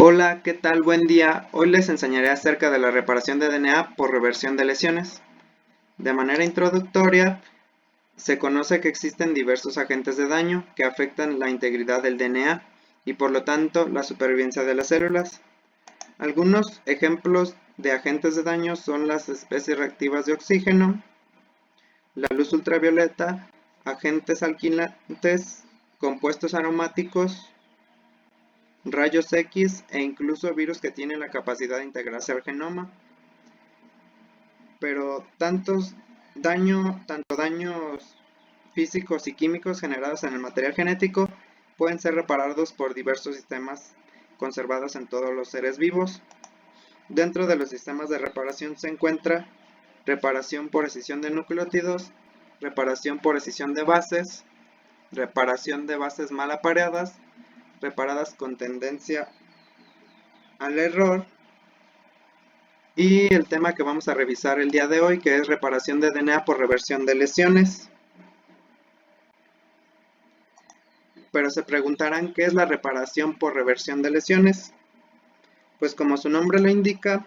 Hola, ¿qué tal? Buen día. Hoy les enseñaré acerca de la reparación de DNA por reversión de lesiones. De manera introductoria, se conoce que existen diversos agentes de daño que afectan la integridad del DNA y por lo tanto la supervivencia de las células. Algunos ejemplos de agentes de daño son las especies reactivas de oxígeno, la luz ultravioleta, agentes alquilantes, compuestos aromáticos, rayos X e incluso virus que tienen la capacidad de integrarse al genoma. Pero tanto daños físicos y químicos generados en el material genético pueden ser reparados por diversos sistemas conservados en todos los seres vivos. Dentro de los sistemas de reparación se encuentra reparación por escisión de nucleótidos, reparación por escisión de bases, reparación de bases mal apareadas, reparadas con tendencia al error, y el tema que vamos a revisar el día de hoy, que es reparación de DNA por reversión de lesiones. Pero se preguntarán, ¿qué es la reparación por reversión de lesiones? Pues como su nombre lo indica,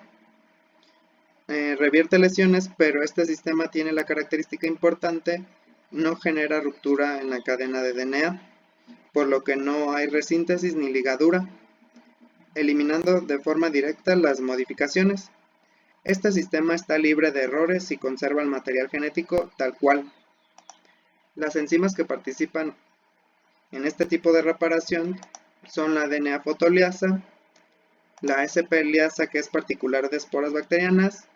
revierte lesiones, pero este sistema tiene la característica importante, no genera ruptura en la cadena de DNA, por lo que no hay resíntesis ni ligadura, eliminando de forma directa las modificaciones. Este sistema está libre de errores y conserva el material genético tal cual. Las enzimas que participan en este tipo de reparación son la DNA fotoliasa, la SP liasa, que es particular de esporas bacterianas,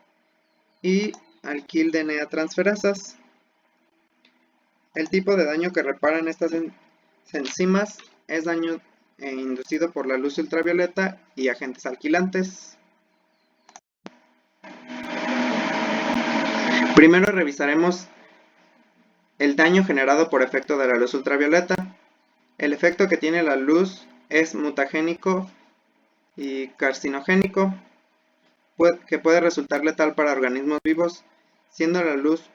y alquil DNA transferasas. El tipo de daño que reparan estas enzimas es daño inducido por la luz ultravioleta y agentes alquilantes. Primero revisaremos el daño generado por efecto de la luz ultravioleta. El efecto que tiene la luz es mutagénico y carcinogénico, que puede resultar letal para organismos vivos, siendo la luz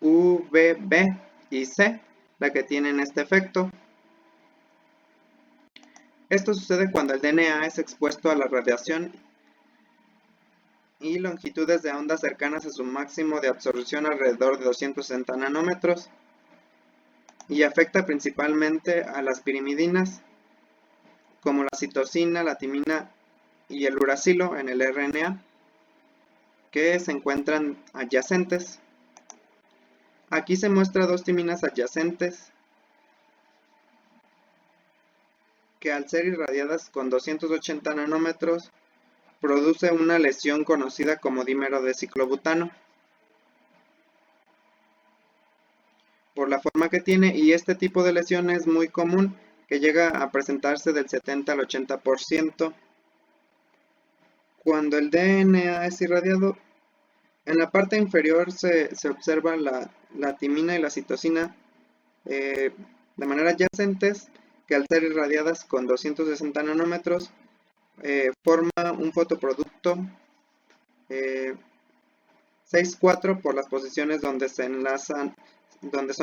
UVB y C la que tienen este efecto. Esto sucede cuando el DNA es expuesto a la radiación y longitudes de onda cercanas a su máximo de absorción alrededor de 260 nanómetros, y afecta principalmente a las pirimidinas, como la citosina, la timina y el uracilo en el RNA, que se encuentran adyacentes. Aquí se muestra dos timinas adyacentes que, al ser irradiadas con 280 nanómetros, produce una lesión conocida como dímero de ciclobutano, por la forma que tiene, y este tipo de lesión es muy común, que llega a presentarse del 70 al 80%. Cuando el DNA es irradiado, en la parte inferior se observa la timina y la citosina de manera adyacentes, que al ser irradiadas con 260 nanómetros forma un fotoproducto 6,4 por las posiciones donde son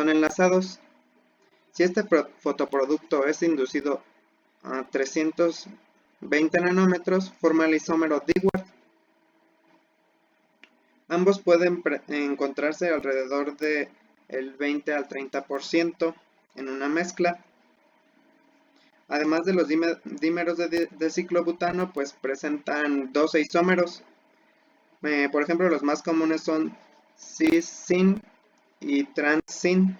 enlazados. Si este fotoproducto es inducido a 320 nanómetros, forma el isómero Dewar. Ambos pueden encontrarse alrededor de el 20 al 30% en una mezcla. Además de los dímeros de ciclobutano, pues presentan 12 isómeros. Por ejemplo, los más comunes son cis-sin y trans-sin.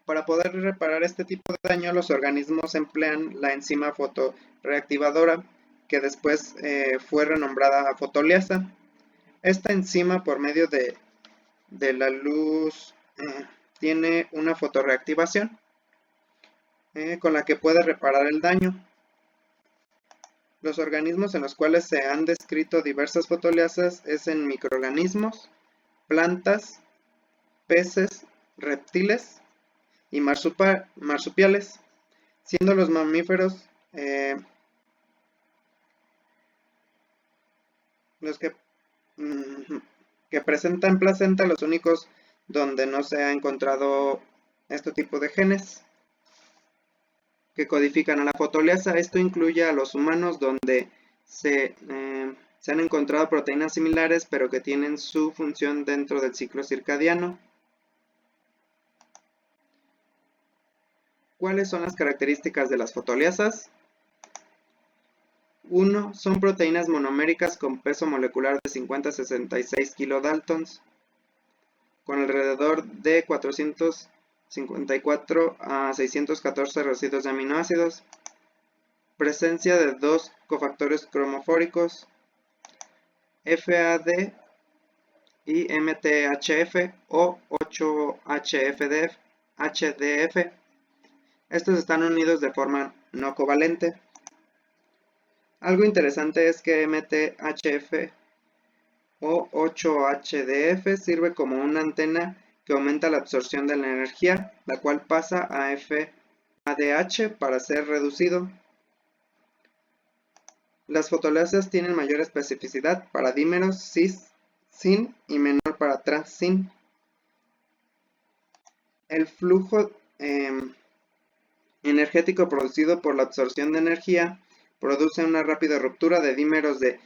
Para poder reparar este tipo de daño, los organismos emplean la enzima fotoreactivadora, que después fue renombrada fotoliasa. Esta enzima, por medio de la luz, tiene una fotorreactivación con la que puede reparar el daño. Los organismos en los cuales se han descrito diversas fotoliasas es en microorganismos, plantas, peces, reptiles y marsupiales, siendo los mamíferos los que presentan placenta los únicos donde no se ha encontrado este tipo de genes. que codifican a la fotoliasa. Esto incluye a los humanos, donde se han encontrado proteínas similares, pero que tienen su función dentro del ciclo circadiano. ¿Cuáles son las características de las fotoliasas? 1. Son proteínas monoméricas con peso molecular de 50 a 66 kilodaltons, con alrededor de 454 a 614 residuos de aminoácidos, presencia de 2 cofactores cromofóricos, FAD y MTHF o 8HDF. Estos están unidos de forma no covalente. Algo interesante es que MTHF o 8HDF sirve como una antena que aumenta la absorción de la energía, la cual pasa a FADH para ser reducido. Las fotoliasas tienen mayor especificidad para dímeros cis-sin y menor para trans-sin. El flujo energético producido por la absorción de energía produce una rápida ruptura de dímeros de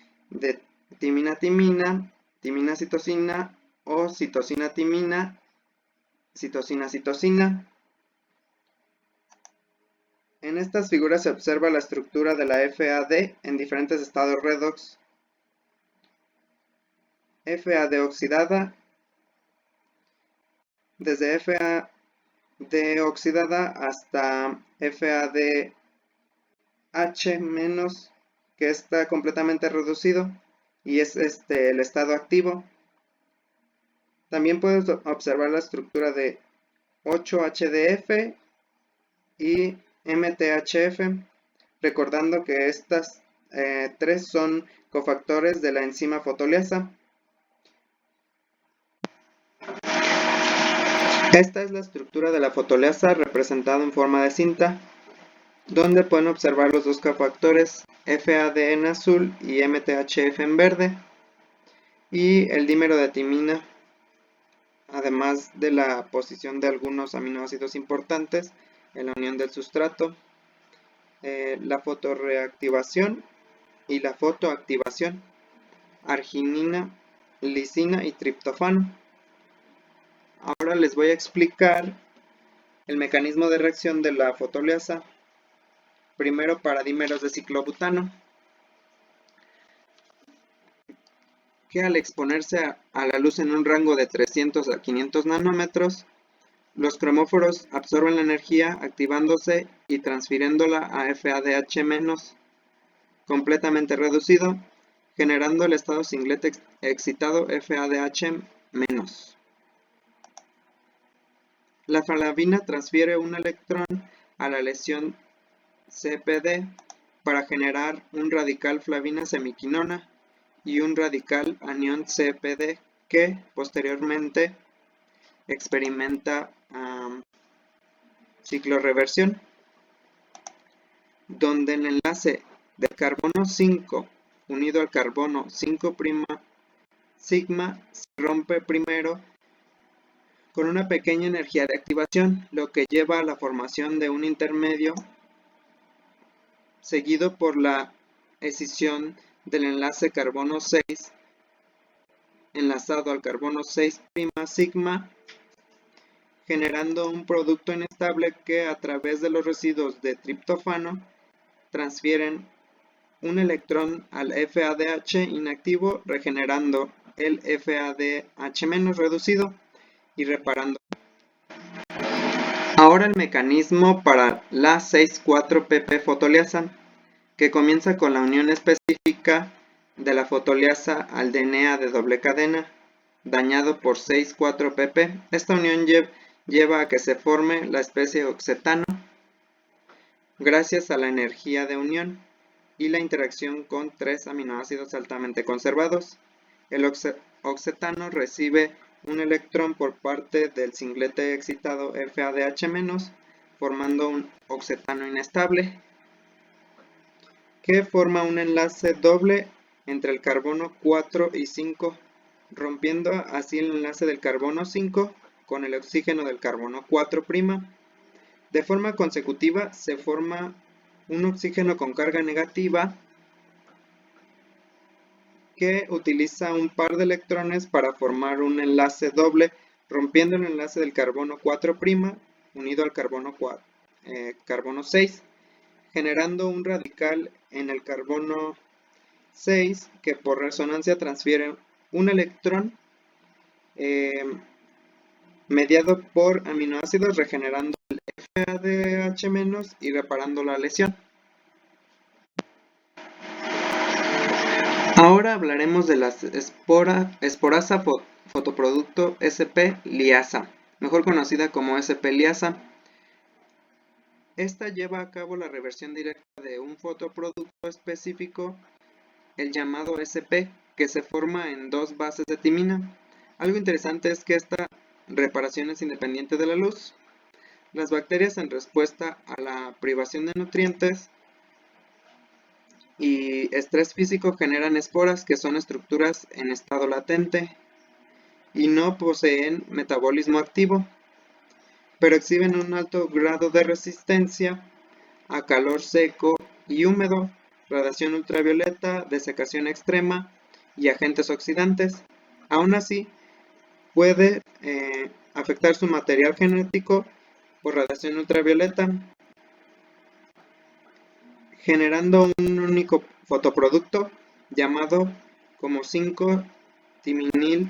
timina-timina, timina-citosina o citosina-timina, citosina-citosina. En estas figuras se observa la estructura de la FAD en diferentes estados redox. FAD oxidada, desde FAD oxidada hasta FADH-, que está completamente reducido y es el estado activo. También puedes observar la estructura de 8HDF y MTHF, recordando que estas tres son cofactores de la enzima fotoliasa. Esta es la estructura de la fotoliasa representada en forma de cinta, donde pueden observar los dos cofactores FAD en azul y MTHF en verde, y el dímero de timina, además de la posición de algunos aminoácidos importantes en la unión del sustrato, la fotorreactivación y la fotoactivación, arginina, lisina y triptófano. Ahora les voy a explicar el mecanismo de reacción de la fotoliasa. Primero, para dímeros de ciclobutano, que al exponerse a la luz en un rango de 300 a 500 nanómetros, los cromóforos absorben la energía activándose y transfiriéndola a FADH- completamente reducido, generando el estado singlet excitado FADH-. La flavina transfiere un electrón a la lesión CpD para generar un radical flavina semiquinona y un radical anión CpD que posteriormente experimenta ciclorreversión, donde el enlace del carbono 5 unido al carbono 5' sigma se rompe primero con una pequeña energía de activación, lo que lleva a la formación de un intermedio, seguido por la escisión del enlace carbono 6 enlazado al carbono 6' sigma, generando un producto inestable que a través de los residuos de triptófano transfieren un electrón al FADH inactivo, regenerando el FADH- reducido y reparando. Ahora el mecanismo para la 6,4-pp fotoliasa, que comienza con la unión específica de la fotoliasa al DNA de doble cadena, dañado por 6,4-pp. Esta unión lleva a que se forme la especie oxetano, gracias a la energía de unión y la interacción con 3 aminoácidos altamente conservados. El oxetano recibe un electrón por parte del singlete excitado FADH-, formando un oxetano inestable, que forma un enlace doble entre el carbono 4 y 5, rompiendo así el enlace del carbono 5 con el oxígeno del carbono 4', De forma consecutiva se forma un oxígeno con carga negativa que utiliza un par de electrones para formar un enlace doble, rompiendo el enlace del carbono 4' unido al carbono 6, generando un radical en el carbono 6 que por resonancia transfiere un electrón mediado por aminoácidos, regenerando el FADH- y reparando la lesión. Ahora hablaremos de la esporasa fotoproducto sp-liasa, mejor conocida como sp-liasa. Esta lleva a cabo la reversión directa de un fotoproducto específico, el llamado sp, que se forma en dos bases de timina. Algo interesante es que esta reparación es independiente de la luz. Las bacterias, en respuesta a la privación de nutrientes y estrés físico, generan esporas, que son estructuras en estado latente y no poseen metabolismo activo, pero exhiben un alto grado de resistencia a calor seco y húmedo, radiación ultravioleta, desecación extrema y agentes oxidantes. Aún así, puede afectar su material genético por radiación ultravioleta, generando un único fotoproducto llamado como 5-timinil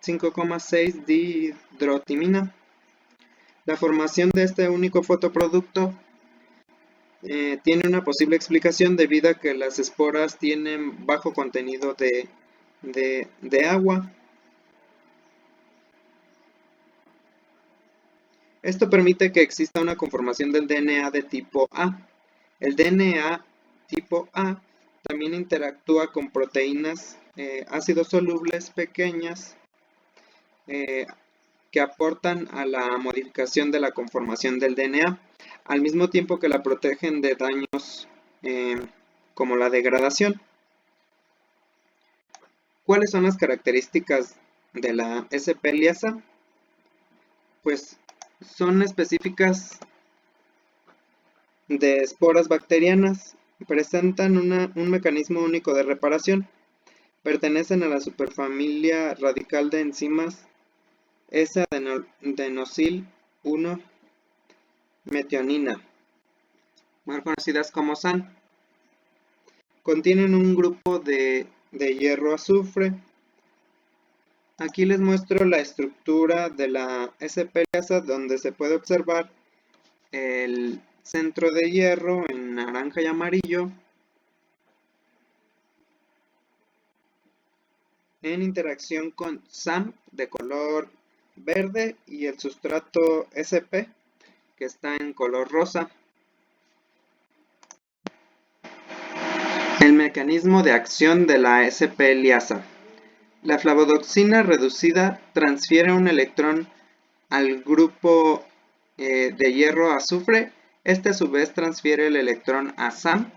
5,6-dihidrotimina. La formación de este único fotoproducto tiene una posible explicación debido a que las esporas tienen bajo contenido de agua. Esto permite que exista una conformación del DNA de tipo A. El DNA tipo A también interactúa con proteínas ácidos solubles pequeñas que aportan a la modificación de la conformación del DNA, al mismo tiempo que la protegen de daños como la degradación. ¿Cuáles son las características de la sp-liasa? Pues son específicas de esporas bacterianas, presentan un mecanismo único de reparación, pertenecen a la superfamilia radical de enzimas S-adenosil 1-metionina, más conocidas como SAN. Contienen un grupo de hierro-azufre. Aquí les muestro la estructura de la sp-liasa, donde se puede observar el centro de hierro en naranja y amarillo en interacción con SAM de color verde y el sustrato sp, que está en color rosa. El mecanismo de acción de la sp-liasa. La flavodoxina reducida transfiere un electrón al grupo de hierro-azufre. Este a su vez transfiere el electrón a SAM,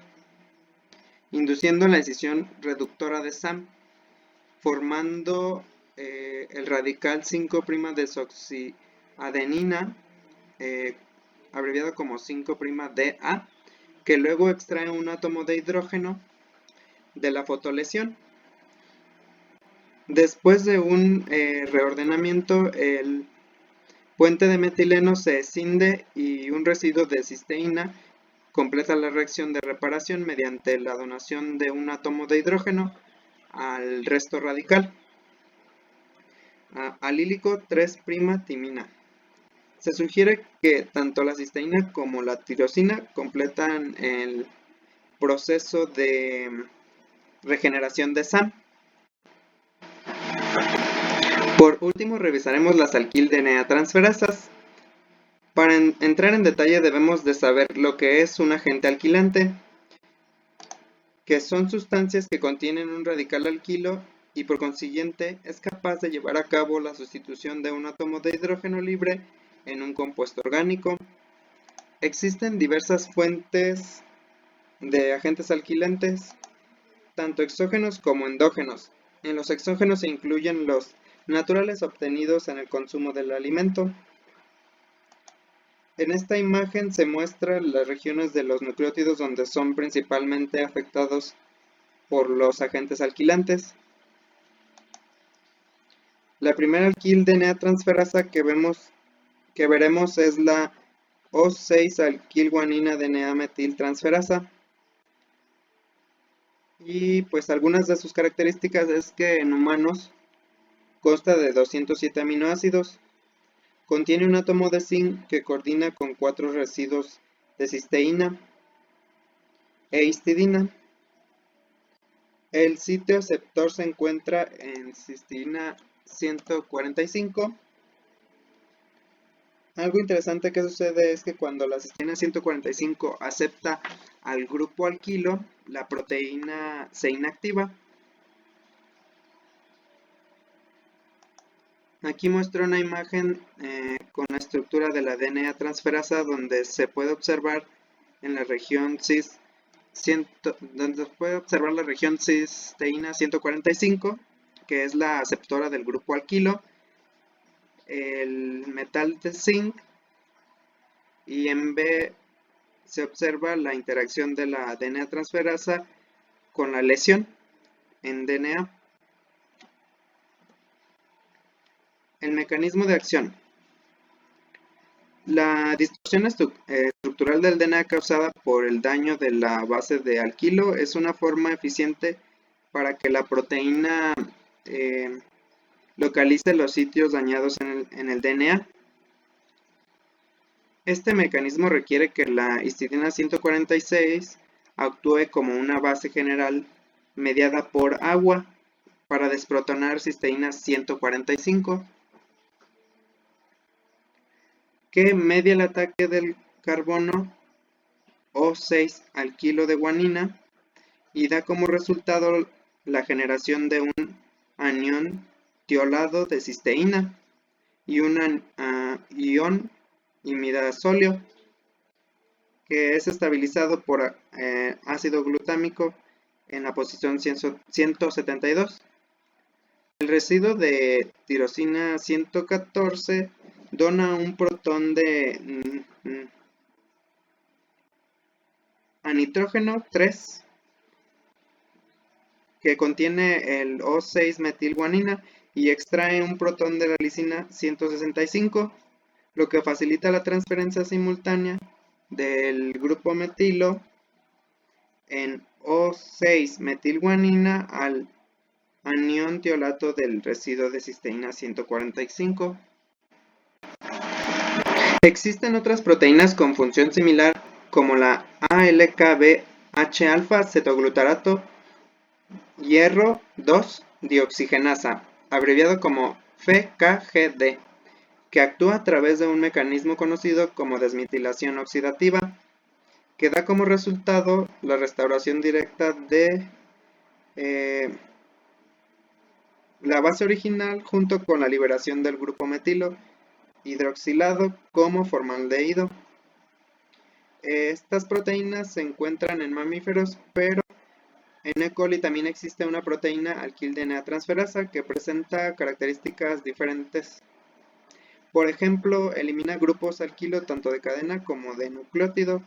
induciendo la escisión reductora de SAM, formando el radical 5'-desoxiadenina, abreviado como 5'-DA, que luego extrae un átomo de hidrógeno de la fotolesión. Después de un reordenamiento, el puente de metileno se escinde y un residuo de cisteína completa la reacción de reparación mediante la donación de un átomo de hidrógeno al resto radical, alílico 3'-timina. Se sugiere que tanto la cisteína como la tirosina completan el proceso de regeneración de SAM. Por último, revisaremos las alquil-DNA-transferasas. Para entrar en detalle debemos de saber lo que es un agente alquilante, que son sustancias que contienen un radical alquilo y por consiguiente es capaz de llevar a cabo la sustitución de un átomo de hidrógeno libre en un compuesto orgánico. Existen diversas fuentes de agentes alquilantes, tanto exógenos como endógenos. En los exógenos se incluyen los naturales obtenidos en el consumo del alimento. En esta imagen se muestran las regiones de los nucleótidos donde son principalmente afectados por los agentes alquilantes. La primera alquil DNA transferasa que veremos es la O6-alquilguanina DNA metiltransferasa. Y pues algunas de sus características es que en humanos consta de 207 aminoácidos, contiene un átomo de zinc que coordina con 4 residuos de cisteína e histidina. El sitio aceptor se encuentra en cisteína 145. Algo interesante que sucede es que cuando la cisteína 145 acepta al grupo alquilo, la proteína se inactiva. Aquí muestro una imagen con la estructura de la DNA transferasa donde se puede observar en la región la región cisteína 145, que es la aceptora del grupo alquilo, el metal de zinc, y en B se observa la interacción de la DNA transferasa con la lesión en DNA. El mecanismo de acción. La distorsión estructural del DNA causada por el daño de la base de alquilo es una forma eficiente para que la proteína localice los sitios dañados en el DNA. Este mecanismo requiere que la histidina 146 actúe como una base general mediada por agua para desprotonar cisteína 145. Que media el ataque del carbono O6 al kilo de guanina y da como resultado la generación de un anión tiolado de cisteína y un ion imidazolio que es estabilizado por ácido glutámico en la posición 172. El residuo de tirosina 114 dona un protón de anitrógeno 3 que contiene el O6 metilguanina y extrae un protón de la lisina 165, lo que facilita la transferencia simultánea del grupo metilo en O6 metilguanina al anión tiolato del residuo de cisteína 145. Existen otras proteínas con función similar como la ALKBH-alfa cetoglutarato hierro 2 dioxigenasa, abreviado como FKGD, que actúa a través de un mecanismo conocido como desmetilación oxidativa, que da como resultado la restauración directa de la base original junto con la liberación del grupo metilo hidroxilado como formaldehído. Estas proteínas se encuentran en mamíferos, pero en E. coli también existe una proteína alquil DNA transferasa que presenta características diferentes. Por ejemplo, elimina grupos alquilo tanto de cadena como de nucleótido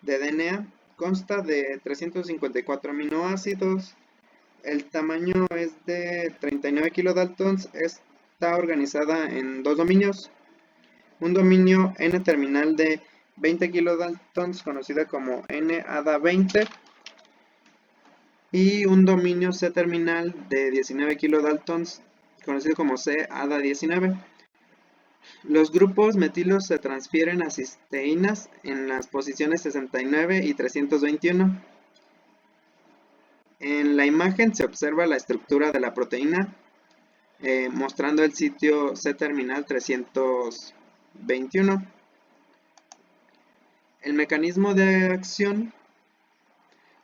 de DNA. Consta de 354 aminoácidos. El tamaño es de 39 kilodaltons. Está organizada en dos dominios. Un dominio N-terminal de 20 kilodaltons, conocida como N-ADA20. Y un dominio C-terminal de 19 kilodaltons, conocido como C-ADA19. Los grupos metilos se transfieren a cisteínas en las posiciones 69 y 321. En la imagen se observa la estructura de la proteína, mostrando el sitio C-terminal 321. El mecanismo de acción.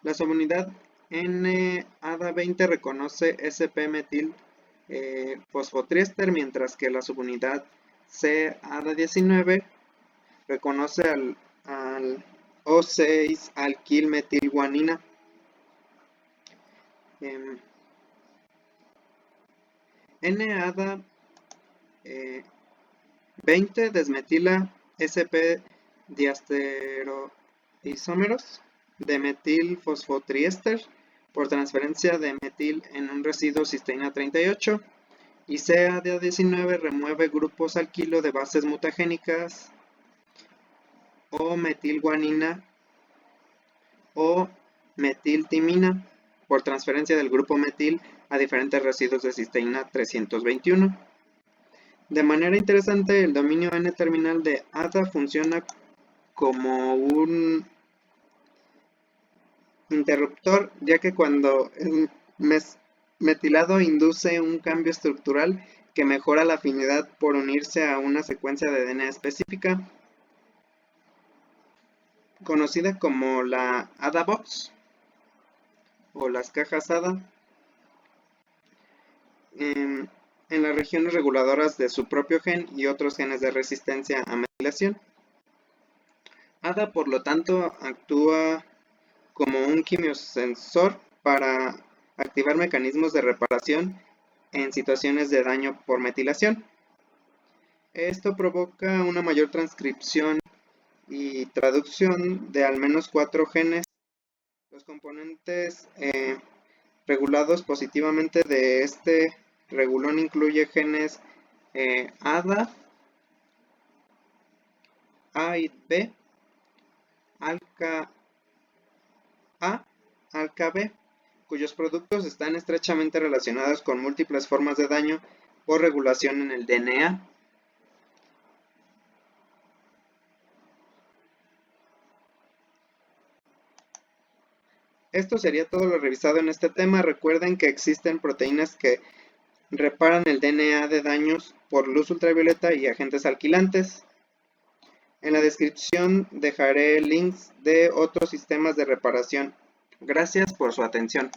La subunidad N-ADA20 reconoce sp-metil fosfotriéster, mientras que la subunidad C-ADA19 reconoce al O6 alquil metilguanina. N-ADA20 desmetila sp diastereoisómeros de metilfosfotriéster por transferencia de metil en un residuo cisteína 38, y CaDa19 remueve grupos alquilo de bases mutagénicas o metilguanina o metiltimina por transferencia del grupo metil a diferentes residuos de cisteína 321. De manera interesante, el dominio N-terminal de ADA funciona como un interruptor, ya que cuando el metilado induce un cambio estructural que mejora la afinidad por unirse a una secuencia de DNA específica, conocida como la ADA Box o las cajas ADA, en las regiones reguladoras de su propio gen y otros genes de resistencia a metilación. ADA, por lo tanto, actúa como un quimiosensor para activar mecanismos de reparación en situaciones de daño por metilación. Esto provoca una mayor transcripción y traducción de al menos 4 genes. Los componentes regulados positivamente de este regulón incluye genes ADA, A y B, ALCA A, ALCA B, cuyos productos están estrechamente relacionados con múltiples formas de daño por regulación en el DNA. Esto sería todo lo revisado en este tema. Recuerden que existen proteínas que reparan el DNA de daños por luz ultravioleta y agentes alquilantes. En la descripción dejaré links de otros sistemas de reparación. Gracias por su atención.